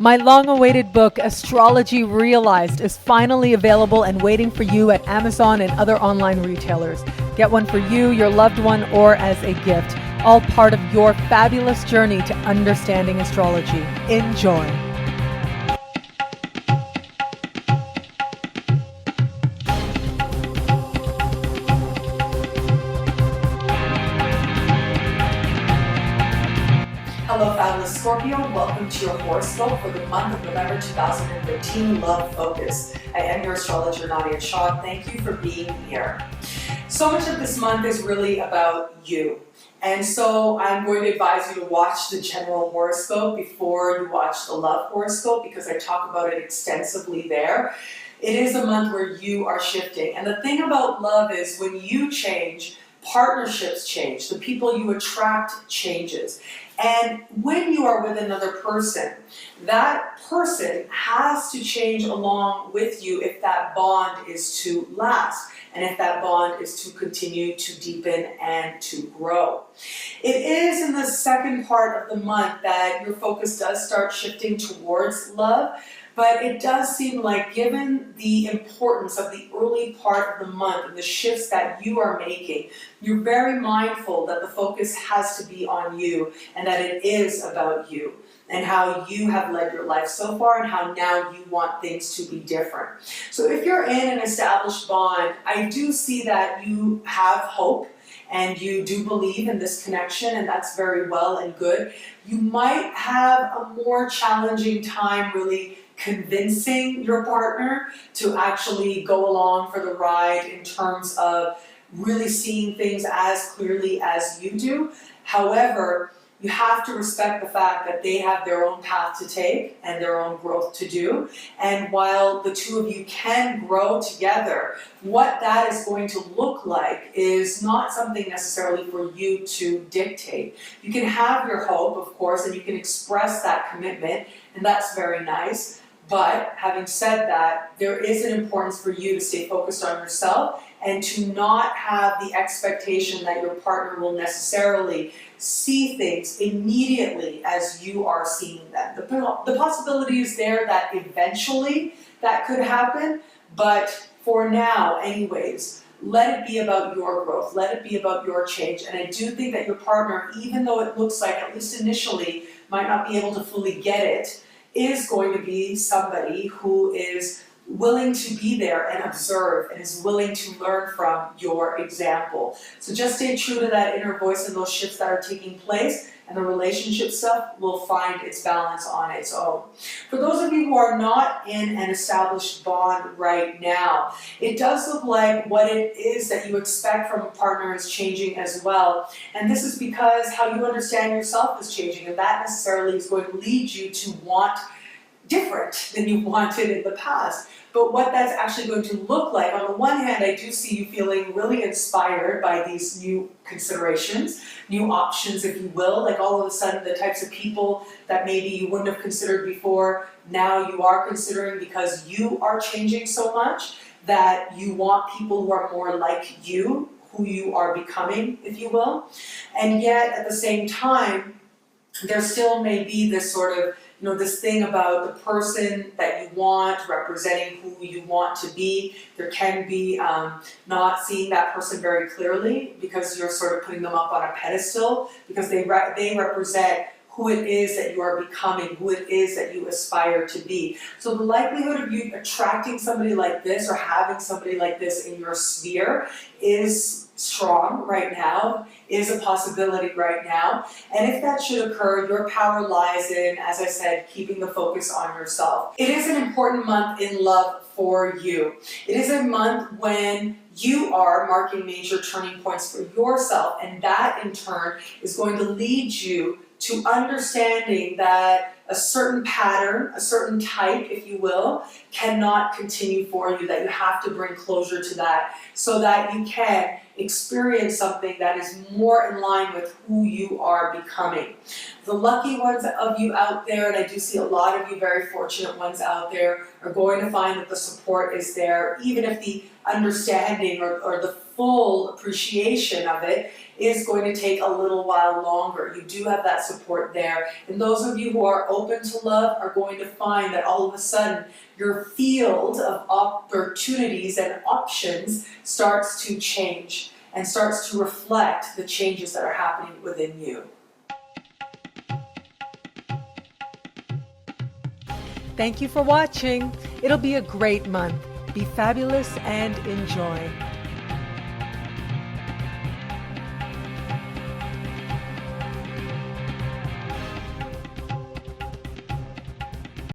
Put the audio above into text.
My long-awaited book, Astrology Realized, is finally available and waiting for you at Amazon and other online retailers. Get one for you, your loved one, or as a gift, all part of your fabulous journey to understanding astrology. Enjoy. Hello, fabulous Scorpio. Welcome to your horoscope for the month of November 2013, Love Focus. I am your astrologer, Nadiya Shah. Thank you for being here. So much of this month is really about you. And so I'm going to advise you to watch the general horoscope before you watch the love horoscope because I talk about it extensively there. It is a month where you are shifting. And the thing about love is when you change, partnerships change. The people you attract changes. And when you are with another person, that person has to change along with you if that bond is to last and if that bond is to continue to deepen and to grow. It is in the second part of the month that your focus does start shifting towards love. But it does seem like, given the importance of the early part of the month and the shifts that you are making, you're very mindful that the focus has to be on you and that it is about you and how you have led your life so far and how now you want things to be different. So if you're in an established bond, I do see that you have hope and you do believe in this connection, and that's very well and good. You might have a more challenging time really convincing your partner to actually go along for the ride in terms of really seeing things as clearly as you do. However, you have to respect the fact that they have their own path to take and their own growth to do. And while the two of you can grow together, what that is going to look like is not something necessarily for you to dictate. You can have your hope, of course, and you can express that commitment, and that's very nice. But having said that, there is an importance for you to stay focused on yourself and to not have the expectation that your partner will necessarily see things immediately as you are seeing them. The possibility is there that eventually that could happen, but for now, anyways, let it be about your growth. Let it be about your change. And I do think that your partner, even though it looks like, at least initially, might not be able to fully get it, is going to be somebody who is willing to be there and observe and is willing to learn from your example. So just stay true to that inner voice and those shifts that are taking place, and the relationship stuff will find its balance on its own. For those of you who are not in an established bond right now, it does look like what it is that you expect from a partner is changing as well. And this is because how you understand yourself is changing, and that necessarily is going to lead you to want different than you wanted in the past. But what that's actually going to look like, on the one hand, I do see you feeling really inspired by these new considerations, new options, if you will, like all of a sudden the types of people that maybe you wouldn't have considered before, now you are considering because you are changing so much that you want people who are more like you, who you are becoming, if you will. And yet, at the same time, there still may be this sort of this thing about the person that you want representing who you want to be. There can be not seeing that person very clearly because you're sort of putting them up on a pedestal because they represent who it is that you are becoming, who it is that you aspire to be. So the likelihood of you attracting somebody like this or having somebody like this in your sphere is strong right now, is a possibility right now. And if that should occur, your power lies in, as I said, keeping the focus on yourself. It is an important month in love for you. It is a month when you are marking major turning points for yourself, and that in turn is going to lead you to understanding that a certain pattern, a certain type, if you will, cannot continue for you, that you have to bring closure to that so that you can experience something that is more in line with who you are becoming. The lucky ones of you out there, and I do see a lot of you very fortunate ones out there, are going to find that the support is there, even if the understanding or the full appreciation of it is going to take a little while longer. You do have that support there. And those of you who are open to love are going to find that all of a sudden your field of opportunities and options starts to change and starts to reflect the changes that are happening within you. Thank you for watching. It'll be a great month. Be fabulous and enjoy.